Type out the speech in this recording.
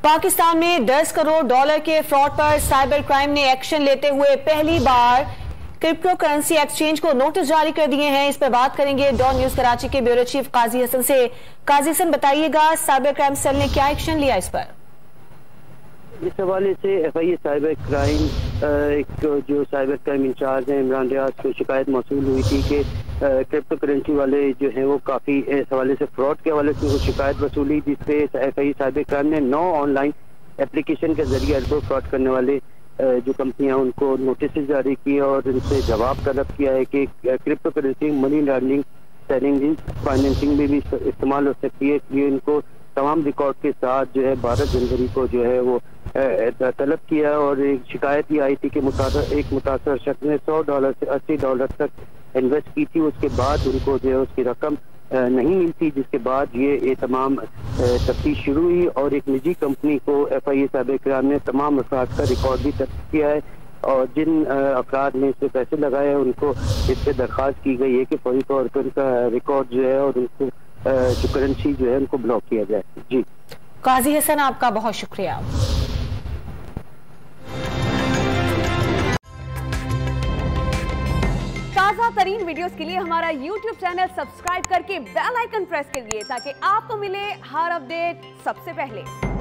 पाकिस्तान में 10 करोड़ डॉलर के फ्रॉड पर साइबर क्राइम ने एक्शन लेते हुए पहली बार क्रिप्टो करेंसी एक्सचेंज को नोटिस जारी कर दिए हैं। इस पर बात करेंगे डॉन न्यूज कराची के ब्यूरो चीफ काजी हसन से। काजी हसन, बताइएगा साइबर क्राइम सेल ने क्या एक्शन लिया इस पर? इस हवाले से एफआईए साइबर क्राइम जो साइबर क्राइम इंचार्ज हैं इमरान रियाज को शिकायत मौसूल हुई थी कि क्रिप्टो करेंसी वाले जो हैं वो काफ़ी इस हवाले से फ्रॉड के हवाले से वो शिकायत वसूली, जिसपे एफआईए साइबर क्राइम ने 9 ऑनलाइन एप्लीकेशन के जरिए अरबों फ्रॉड करने वाले जो कंपनियां उनको नोटिस जारी किए और उनसे जवाब तलब किया है कि crypto currency money laundering, selling, financing में भी इस्तेमाल हो सकती है। इसलिए इनको तमाम रिकॉर्ड के साथ जो है 12 जनवरी को जो है वो तलब किया और एक शिकायत ये आई थी कि एक मुतासर शख्स ने $100 से $80 तक इन्वेस्ट की थी। उसके बाद उनको जो है उसकी रकम नहीं मिलती, जिसके बाद ये तमाम तफ्तीश शुरू हुई और एक निजी कंपनी को एफआईए साइबर क्राइम ने तमाम अफराद का रिकॉर्ड भी तलब किया है और जिन अफराद ने इस पे पैसे लगाए हैं उनको इस पे दरख्वास्त की गई है कि फौरी तौर पर उनका रिकॉर्ड जो है और उनको जो करेंसी जो है उनको ब्लॉक किया जाए। जी काजी हसन, आपका बहुत शुक्रिया। ताज़ा तरीन वीडियोस के लिए हमारा YouTube चैनल सब्सक्राइब करके बेल आइकन प्रेस करिए ताकि आपको मिले हर अपडेट सबसे पहले।